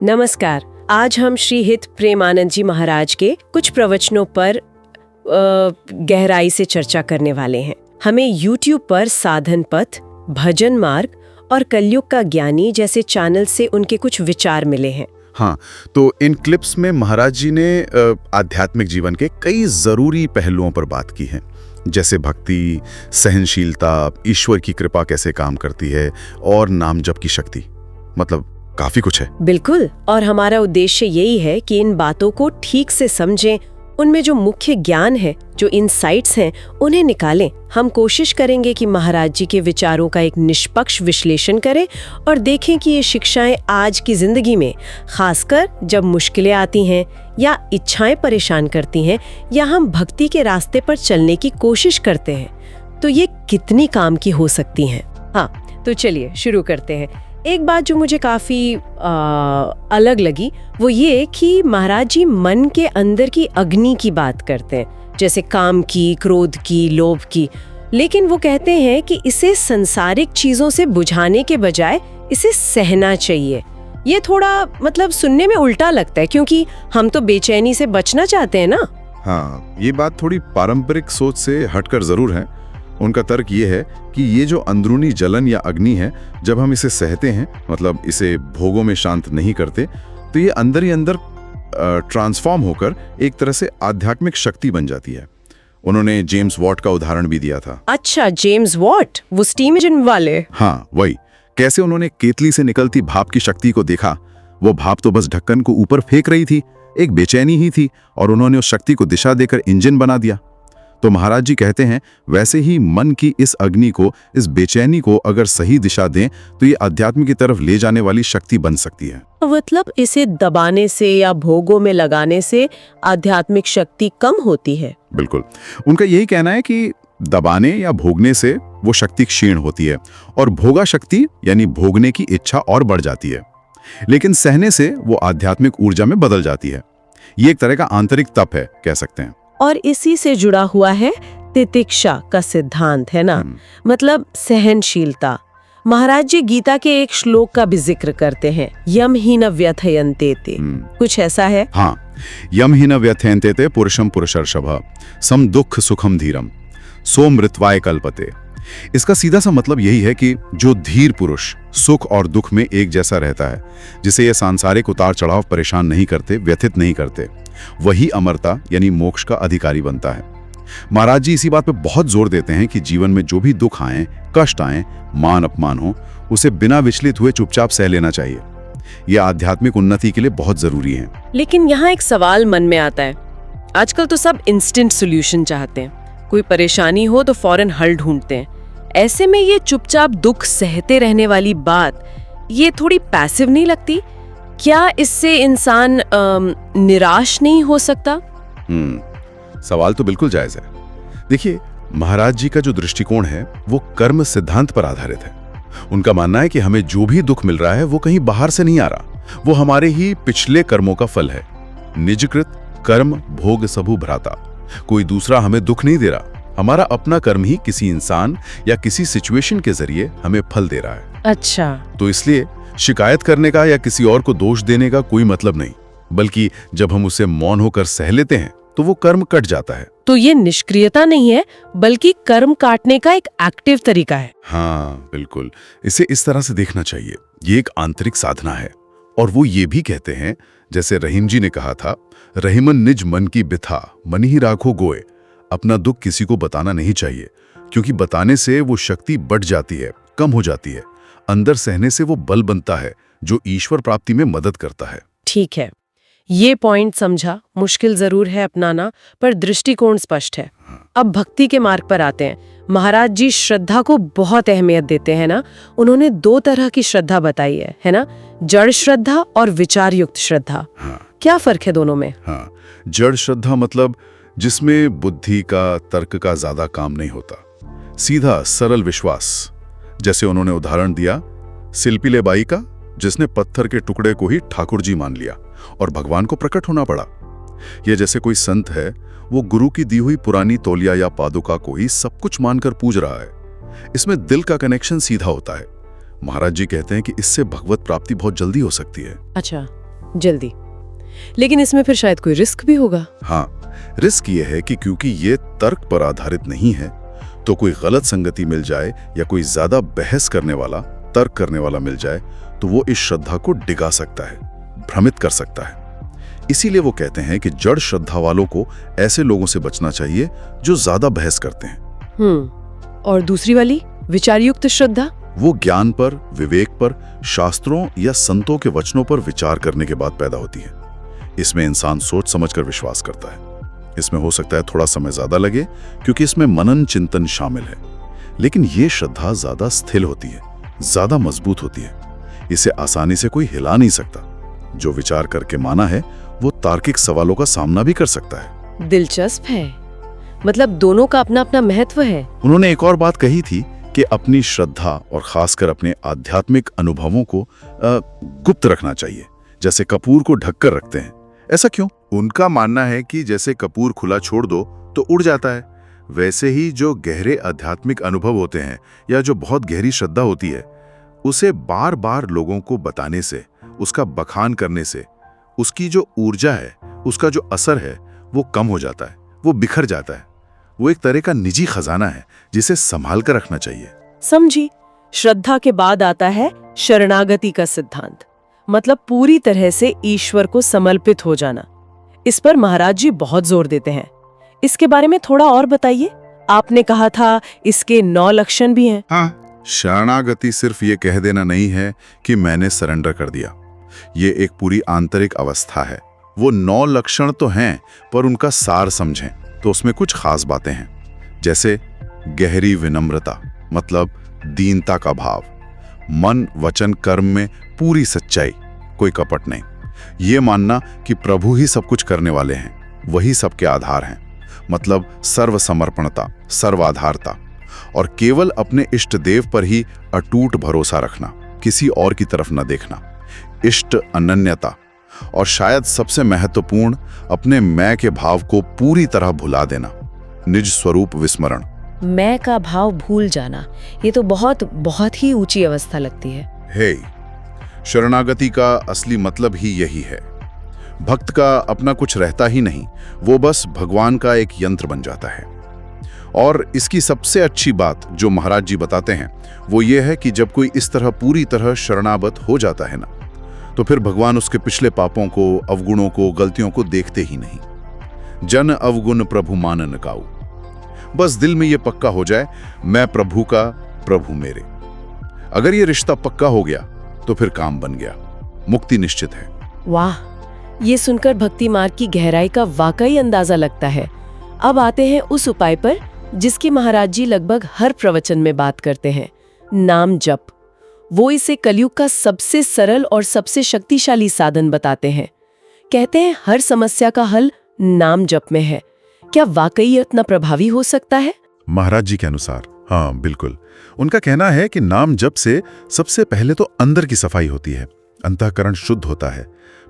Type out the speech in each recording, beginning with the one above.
नमस्कार। आज हम श्री हित प्रेमानंद जी महाराज के कुछ प्रवचनों पर गहराई से चर्चा करने वाले हैं। हमें YouTube पर साधन पथ, भजन मार्ग और कलयुग का ज्ञानी जैसे चैनल से उनके कुछ विचार मिले हैं। हाँ, तो इन क्लिप्स में महाराज जी ने आध्यात्मिक जीवन के कई जरूरी पहलुओं पर बात की है, जैसे भक्ति, सहनशीलता, ईश्वर की कृपा कैसे काम करती है और नाम जप की शक्ति। मतलब काफी कुछ है। बिल्कुल, और हमारा उद्देश्य यही है कि इन बातों को ठीक से समझें, उनमें जो मुख्य ज्ञान है, जो इनसाइट्स हैं, उन्हें निकालें। हम कोशिश करेंगे कि महाराज जी के विचारों का एक निष्पक्ष विश्लेषण करें और देखें कि ये शिक्षाएं आज की जिंदगी में, खासकर जब मुश्किलें आती हैं या इच्छाएं परेशान करती हैं या हम भक्ति के रास्ते पर चलने की कोशिश करते हैं, तो ये कितनी काम की हो सकती हैं। हाँ, तो चलिए शुरू करते हैं। एक बात जो मुझे काफी अलग लगी वो ये कि महाराज जी मन के अंदर की अग्नि की बात करते हैं, जैसे काम की, क्रोध की, लोभ की, लेकिन वो कहते हैं कि इसे संसारिक चीजों से बुझाने के बजाय इसे सहना चाहिए। ये थोड़ा मतलब सुनने में उल्टा लगता है, क्योंकि हम तो बेचैनी से बचना चाहते हैं ना। हाँ, ये बात थोड़ी पारंपरिक सोच से हटकर जरूर है। उनका तर्क ये है कि ये जो अंदरूनी जलन या अग्नि है, जब हम इसे सहते हैं, मतलब इसे भोगों में शांत नहीं करते, तो ये अंदर ही अंदर ट्रांसफॉर्म होकर एक तरह से आध्यात्मिक शक्ति बन जाती है। उन्होंने जेम्स वॉट का उदाहरण भी दिया था। अच्छा, जेम्स वॉट, वो स्टीम इंजन वाले? हाँ, वही। कैसे उन्होंने केतली से निकलती भाप की शक्ति को देखा। वो भाप तो बस ढक्कन को ऊपर फेंक रही थी, एक बेचैनी ही थी, और उन्होंने उस शक्ति को दिशा देकर इंजन बना दिया। तो महाराज जी कहते हैं वैसे ही मन की इस अग्नि को, इस बेचैनी को अगर सही दिशा दें तो ये अध्यात्म की तरफ ले जाने वाली शक्ति बन सकती है। मतलब इसे दबाने से या भोगों में लगाने से आध्यात्मिक शक्ति कम होती है? बिल्कुल, उनका यही कहना है कि दबाने या भोगने से वो शक्ति क्षीण होती है और भोगा शक्ति यानी भोगने की इच्छा और बढ़ जाती है, लेकिन सहने से वो आध्यात्मिक ऊर्जा में बदल जाती है। ये एक तरह का आंतरिक तप है, कह सकते हैं। और इसी से जुड़ा हुआ है तितिक्षा का सिद्धांत, है ना? मतलब सहनशीलता। महाराज जी गीता के एक श्लोक का भी जिक्र करते हैं, यम ही न व्यथयन्ते ते। कुछ ऐसा है? हाँ, यम ही न व्यथयन्ते ते पुरुषम पुरुषर्षभ सम दुख सुखम धीरम सो मृत्वाय कल्पते। इसका सीधा सा मतलब यही है कि जो धीर पुरुष सुख और दुख में एक जैसा रहता है, जिसे ये सांसारिक उतार चढ़ाव परेशान नहीं करते, व्यथित नहीं करते, वही अमरता यानी मोक्ष का अधिकारी बनता है। महाराज जी इसी बात पे बहुत जोर देते हैं कि जीवन में जो भी दुख आए, कष्ट आए, मान अपमान हो, उसे बिना विचलित हुए चुपचाप सह लेना चाहिए। यह आध्यात्मिक उन्नति के लिए बहुत जरूरी है। लेकिन यहाँ एक सवाल मन में आता है, आजकल तो सब इंस्टेंट सोल्यूशन चाहते हैं। कोई परेशानी हो तो फौरन हल ढूंढते हैं। ऐसे में ये चुपचाप दुख सहते रहने वाली बात, ये थोड़ी पैसिव नहीं लगती? क्या इससे इंसान निराश नहीं हो सकता? सवाल तो बिल्कुल जायज है। देखिए, महाराज जी का जो दृष्टिकोण है वो कर्म सिद्धांत पर आधारित है। उनका मानना है कि हमें जो भी दुख मिल रहा है वो कहीं बाहर से नहीं आ रहा, वो हमारे ही पिछले कर्मों का फल है। निजकृत कर्म भोग सबु भ्राता। कोई दूसरा हमें दुख नहीं दे रहा, हमारा अपना कर्म ही किसी इंसान या किसी सिचुएशन के जरिए हमें फल दे रहा है। अच्छा, तो इसलिए शिकायत करने का या किसी और को दोष देने का कोई मतलब नहीं, बल्कि जब हम उसे मौन होकर सह लेते हैं तो वो कर्म कट जाता है। तो ये निष्क्रियता नहीं है, बल्कि कर्म काटने का एक एक्टिव तरीका है। हाँ बिल्कुल, इसे इस तरह से देखना चाहिए। ये एक आंतरिक साधना है। और वो ये भी कहते हैं, जैसे रहीम जी ने कहा था, रहीमन निज मन की बिथा मन ही राखो गोए। अपना दुख किसी को बताना नहीं चाहिए, क्योंकि बताने से वो शक्ति बढ़ जाती है, कम हो जाती है। अंदर सहने से वो बल बनता है जो ईश्वर प्राप्ति में मदद करता है। ठीक है, ये पॉइंट समझा। मुश्किल जरूर है अपनाना, पर दृष्टिकोण स्पष्ट है। अब भक्ति के मार्ग पर आते हैं। महाराज जी श्रद्धा को बहुत अहमियत देते हैं ना। उन्होंने 2 तरह की श्रद्धा बताई है ना? जड़ श्रद्धा और विचार युक्त श्रद्धा। क्या फर्क है दोनों में? हाँ, जड़ श्रद्धा मतलब जिसमें बुद्धि का, तर्क का ज्यादा काम नहीं होता, सीधा सरल विश्वास। जैसे उन्होंने उदाहरण दिया शिल्पी बाई का, जिसने पत्थर के टुकड़े को ही ठाकुर जी मान लिया और भगवान को प्रकट होना पड़ा। यह जैसे कोई संत है, वो गुरु की दी हुई पुरानी तौलिया या पादुका को ही सब कुछ मानकर पूज रहा है। इसमें दिल का कनेक्शन सीधा होता है। महाराज जी कहते हैं कि इससे भगवत प्राप्ति बहुत जल्दी हो सकती है। अच्छा, जल्दी। लेकिन इसमें फिर शायद कोई रिस्क भी होगा। हाँ, रिस्क ये है कि क्योंकि ये तर्क पर आधारित नहीं है, तो कोई गलत संगति मिल जाए या कोई ज्यादा बहस करने वाला, तर्क करने वाला मिल जाए तो वो इस श्रद्धा को डिगा सकता है, भ्रमित कर सकता है। इसीलिए वो कहते हैं कि जड़ श्रद्धा वालों को ऐसे लोगों से बचना चाहिए जो ज्यादा बहस करते हैं। और दूसरी वाली विचारयुक्त श्रद्धा? वो ज्ञान पर, विवेक पर, शास्त्रों या संतों के वचनों पर विचार करने के बाद पैदा होती है। इसमें इंसान सोच समझकर विश्वास करता है। इसमें हो सकता है थोड़ा समय ज्यादा लगे क्योंकि इसमें मनन चिंतन शामिल है, लेकिन ये श्रद्धा ज्यादा स्थिर होती है, ज्यादा मजबूत होती है। इसे आसानी से कोई हिला नहीं सकता। जो विचार करके माना है वो तार्किक सवालों का सामना भी कर सकता है। दिलचस्प है, मतलब दोनों का अपना अपना महत्व है। उन्होंने एक और बात कही थी कि अपनी श्रद्धा और खासकर अपने आध्यात्मिक अनुभवों को गुप्त रखना चाहिए, जैसे कपूर को ढककर रखते हैं। ऐसा क्यों? उनका मानना है कि जैसे कपूर खुला छोड़ दो तो उड़ जाता है, वैसे ही जो गहरे आध्यात्मिक अनुभव होते हैं या जो बहुत गहरी श्रद्धा होती है, उसे बार बार लोगों को बताने से, उसका बखान करने से उसकी जो ऊर्जा है, उसका जो असर है, वो कम हो जाता है, वो बिखर जाता है। वो एक तरह का निजी खजाना है जिसे संभाल कर रखना चाहिए। समझी। श्रद्धा के बाद आता है शरणागति का सिद्धांत, मतलब पूरी तरह से ईश्वर को समर्पित हो जाना। इस पर महाराज जी बहुत जोर देते हैं। इसके बारे में थोड़ा और बताइए। आपने कहा था इसके 9 लक्षण भी हैं। हाँ, शरणागति सिर्फ ये कह देना नहीं है कि मैंने सरेंडर कर दिया। ये एक पूरी आंतरिक अवस्था है। वो 9 लक्षण तो हैं, पर उनका सार समझें तो उसमें कुछ खास बातें हैं, जैसे गहरी विनम्रता, मतलब दीनता का भाव, मन वचन कर्म में पूरी सच्चाई, कोई कपट नहीं, ये मानना कि प्रभु ही सब कुछ करने वाले हैं, वही सबके आधार हैं, मतलब सर्वसमर्पणता, सर्वाधारता, और केवल अपने इष्ट देव पर ही अटूट भरोसा रखना, किसी और की तरफ न देखना, इष्ट अनन्यता, और शायद सबसे महत्वपूर्ण, अपने मैं के भाव को पूरी तरह भुला देना, निज स्वरूप विस्मरण। मैं का भाव भूल जाना, ये तो बहुत ही ऊंची अवस्था लगती है। शरणागति का असली मतलब ही यही है। भक्त का अपना कुछ रहता ही नहीं, वो बस भगवान का एक यंत्र बन जाता है। और इसकी सबसे अच्छी बात जो महाराज जी बताते हैं वो ये है कि जब कोई इस तरह पूरी तरह शरणागत हो जाता है ना, तो फिर भगवान उसके पिछले पापों को, अवगुणों को, गलतियों को देखते ही नहीं। जन अवगुण प्रभु मानन काऊ। बस दिल में ये पक्का हो जाए, मैं प्रभु का, प्रभु मेरे। अगर ये रिश्ता पक्का हो गया तो फिर काम बन गया, मुक्ति निश्चित है। वाह, ये सुनकर भक्ति मार्ग की गहराई का वाकई अंदाजा लगता है। अब आते हैं उस उपाय पर जिसकी महाराज जी लगभग हर प्रवचन में बात करते हैं, नाम जप। वो इसे कलयुग का सबसे सरल और सबसे शक्तिशाली साधन बताते हैं। कहते हैं हर समस्या का हल नाम जप में है। क्या वाकई इतना प्रभावी हो सकता है? महाराज जी के अनुसार हाँ, बिल्कुल। उनका कहना है कि नाम जप से सबसे पहले तो अंदर की सफाई होती है, अंतःकरण शुद्ध होता है,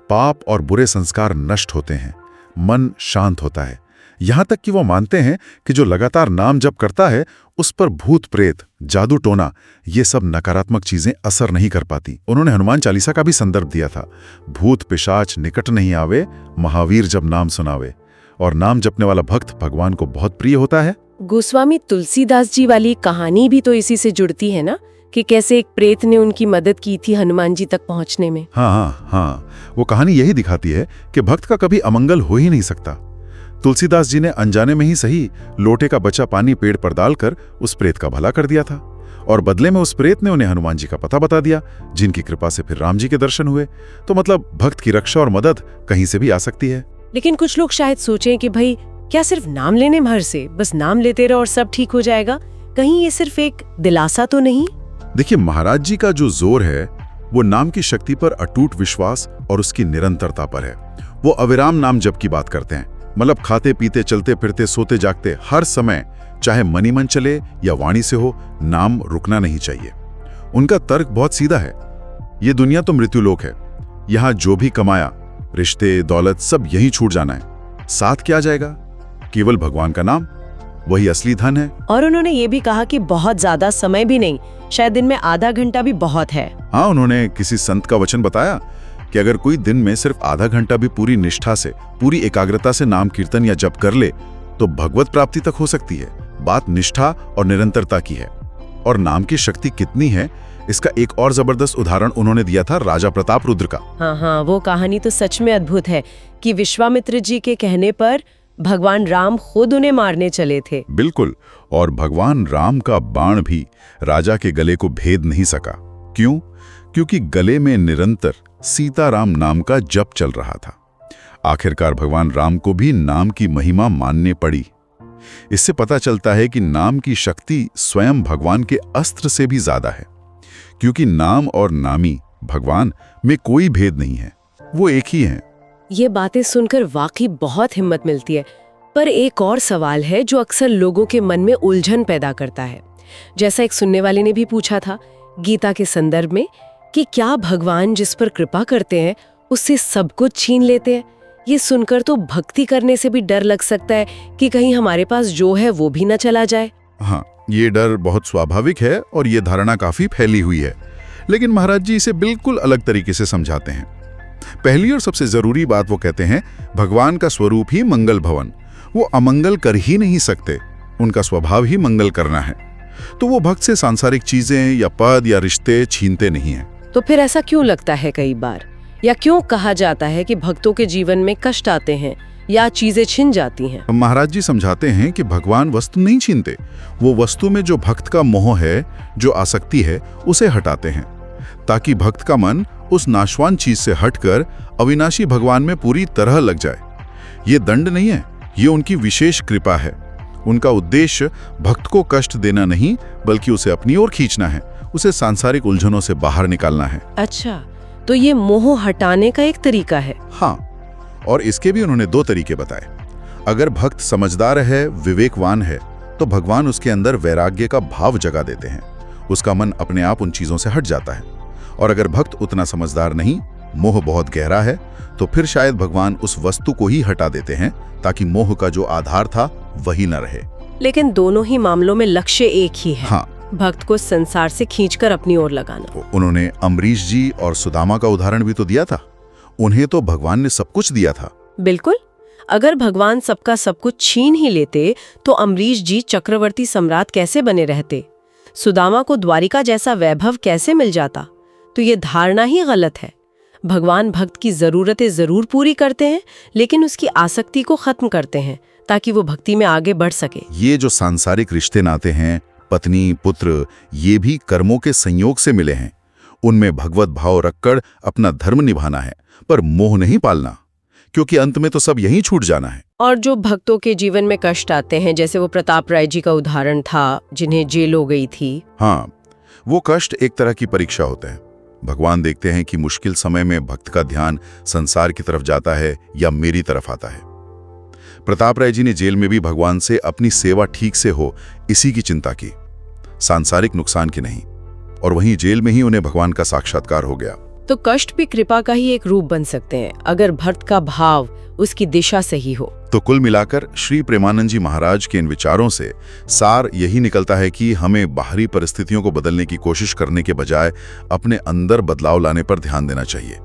पाप और बुरे संस्कार नष्ट होते हैं, मन शांत होता है। यहां तक कि वो मानते हैं कि जो लगातार नाम जप करता है उस पर भूत प्रेत, जादू टोना, ये सब नकारात्मक चीजें असर नहीं कर पाती। उन्होंने हनुमान चालीसा का भी संदर्भ दिया था, भूत पिशाच निकट नहीं आवे, महावीर जब नाम सुनावे। और नाम जपने वाला भक्त भगवान को बहुत प्रिय होता है। गोस्वामी तुलसीदास जी वाली कहानी भी तो इसी से जुड़ती है ना, कि कैसे एक प्रेत ने उनकी मदद की थी हनुमान जी तक पहुंचने में। हाँ, वो कहानी यही दिखाती है कि भक्त का कभी अमंगल हो ही नहीं सकता। तुलसीदास जी ने अनजाने में ही सही लोटे का बचा पानी पेड़ पर डालकर उस प्रेत का भला कर दिया था, और बदले में उस प्रेत ने उन्हें हनुमान जी का पता बता दिया, जिनकी कृपा से फिर राम जी के दर्शन हुए। तो मतलब भक्त की रक्षा और मदद कहीं से भी आ सकती है। लेकिन कुछ लोग शायद सोचें कि भाई क्या सिर्फ नाम लेने भर से बस नाम लेते रहो और सब ठीक हो जाएगा? कहीं ये सिर्फ एक दिलासा तो नहीं? देखिए, महाराज जी का जो जोर है वो नाम की शक्ति पर अटूट विश्वास और उसकी निरंतरता पर है। वो अविराम नाम जप की बात करते हैं, मतलब खाते पीते, चलते फिरते, सोते जागते, हर समय, चाहे मनी मन चले या वाणी से हो, नाम रुकना नहीं चाहिए। उनका तर्क बहुत सीधा है, ये दुनिया तो मृत्युलोक है, यहाँ जो भी कमाया, रिश्ते दौलत सब यही छूट जाना है, साथ क्या जाएगा? केवल भगवान का नाम, वही असली धन है। और उन्होंने ये भी कहा कि बहुत ज्यादा समय भी नहीं, शायद दिन में आधा घंटा भी बहुत है। हाँ, उन्होंने किसी संत का वचन बताया कि अगर कोई दिन में सिर्फ आधा घंटा भी पूरी निष्ठा से, पूरी एकाग्रता से नाम कीर्तन या जप कर ले तो भगवत प्राप्ति तक हो सकती है। बात निष्ठा और निरंतरता की है। और नाम की शक्ति कितनी है, इसका एक और जबरदस्त उदाहरण उन्होंने दिया था राजा प्रताप रुद्र का। हाँ, वो कहानी तो सच में अद्भुत है कि विश्वामित्र जी के कहने पर भगवान राम खुद उन्हें मारने चले थे। बिल्कुल, और भगवान राम का बाण भी राजा के गले को भेद नहीं सका। क्यों? क्योंकि गले में निरंतर सीताराम नाम का जप चल रहा था। आखिरकार भगवान राम को भी नाम की महिमा मानने पड़ी। इससे पता चलता है कि नाम की शक्ति स्वयं भगवान के अस्त्र से भी ज्यादा है, क्योंकि नाम और नामी भगवान में कोई भेद नहीं है, वो एक ही हैं। ये बातें सुनकर वाकई बहुत हिम्मत मिलती है। पर एक और सवाल है जो अक्सर लोगों के मन में उलझन पैदा करता है। जैसा एक सुनने वाले ने भी पूछा था गीता के संदर्भ में कि क्या भगवान जिस पर कृपा करते हैं उससे सब कुछ छीन लेते हैं? ये सुनकर तो भक्ति करने से भी डर लग सकता है कि कहीं हमारे पास जो है वो भी न चला जाए। हाँ, ये डर बहुत स्वाभाविक है और ये धारणा काफी फैली हुई है। लेकिन महाराज जी इसे बिल्कुल अलग तरीके से समझाते हैं। पहली और सबसे जरूरी बात वो कहते हैं, भगवान का स्वरूप ही मंगल भवन, वो अमंगल कर ही नहीं सकते, उनका स्वभाव ही मंगल करना है। तो वो भक्त से सांसारिक चीजें या पद या रिश्ते छीनते नहीं हैं। तो फिर ऐसा क्यों लगता है कई बार, या क्यों कहा जाता है कि भक्तों के जीवन में कष्ट आते हैं या चीजें छिन जाती हैं? महाराज जी समझाते हैं कि भगवान वस्तु नहीं छीनते, वो वस्तु में जो भक्त का मोह है, जो आसक्ति है, उसे हटाते हैं, ताकि भक्त का मन उस नाशवान चीज से हटकर अविनाशी भगवान में पूरी तरह लग जाए। ये दंड नहीं है, ये उनकी विशेष कृपा है। उनका उद्देश्य भक्त को कष्ट देना नहीं, बल्कि उसे अपनी ओर खींचना है, उसे सांसारिक उलझनों से बाहर निकालना है। अच्छा, तो ये मोह हटाने का एक तरीका है। हाँ, और इसके भी उन्होंने 2 तरीके बताए। अगर भक्त समझदार है, विवेकवान है, तो भगवान उसके अंदर वैराग्य का भाव जगा देते हैं, उसका मन अपने आप उन चीजों से हट जाता है। और अगर भक्त उतना समझदार नहीं, मोह बहुत गहरा है, तो फिर शायद भगवान उस वस्तु को ही हटा देते हैं, ताकि मोह का जो आधार था वही न रहे। लेकिन दोनों ही मामलों में लक्ष्य एक ही है। हाँ, भक्त को संसार से खींचकर अपनी ओर लगाना। उन्होंने अम्बरीश जी और सुदामा का उदाहरण भी तो दिया था। उन्हें तो भगवान ने सब कुछ दिया था। बिल्कुल, अगर भगवान सबका सब कुछ छीन ही लेते तो अम्बरीश जी चक्रवर्ती सम्राट कैसे बने रहते? सुदामा को द्वारिका जैसा वैभव कैसे मिल जाता? तो ये धारणा ही गलत है। भगवान भक्त की जरूरतें जरूर पूरी करते हैं, लेकिन उसकी आसक्ति को खत्म करते हैं ताकि वो भक्ति में आगे बढ़ सके। ये जो सांसारिक रिश्ते नाते हैं, पत्नी पुत्र, ये भी कर्मों के संयोग से मिले हैं। उनमें भगवत भाव रखकर अपना धर्म निभाना है, पर मोह नहीं पालना, क्योंकि अंत में तो सब यहीं छूट जाना है। और जो भक्तों के जीवन में कष्ट आते हैं, जैसे वो प्रताप राय जी का उदाहरण था जिन्हें जेल हो गई थी। हाँ, वो कष्ट एक तरह की परीक्षा होता है। भगवान देखते हैं कि मुश्किल समय में भक्त का ध्यान संसार की तरफ जाता है या मेरी तरफ आता है। प्रताप राय जी ने जेल में भी भगवान से अपनी सेवा ठीक से हो, इसी की चिंता की, सांसारिक नुकसान की नहीं। और वहीं जेल में ही उन्हें भगवान का साक्षात्कार हो गया। तो कष्ट भी कृपा का ही एक रूप बन सकते हैं, अगर भक्त का भाव उसकी दिशा सही हो। तो कुल मिलाकर श्री प्रेमानंद जी महाराज के इन विचारों से सार यही निकलता है कि हमें बाहरी परिस्थितियों को बदलने की कोशिश करने के बजाय अपने अंदर बदलाव लाने पर ध्यान देना चाहिए।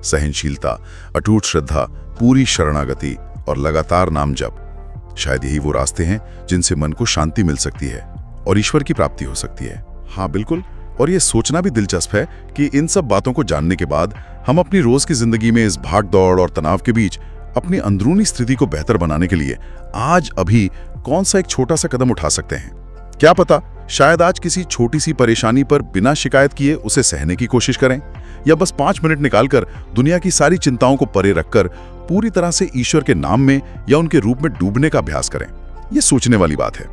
सहनशीलता, अटूट श्रद्धा, पूरी शरणागति और लगातार नाम जप, शायद यही वो रास्ते हैं जिनसे मन को शांति मिल सकती है और ईश्वर की प्राप्ति हो सकती है। हाँ बिल्कुल, और ये सोचना भी दिलचस्प है कि इन सब बातों को जानने के बाद हम अपनी रोज की जिंदगी में इस भाग दौड़ और तनाव के बीच अपनी अंदरूनी स्थिति को बेहतर बनाने के लिए आज अभी कौन सा एक छोटा सा कदम उठा सकते हैं। क्या पता, शायद आज किसी छोटी सी परेशानी पर बिना शिकायत किए उसे सहने की कोशिश करें, या बस 5 मिनट निकालकर दुनिया की सारी चिंताओं को परे रखकर पूरी तरह से ईश्वर के नाम में या उनके रूप में डूबने का अभ्यास करें। ये सोचने वाली बात है।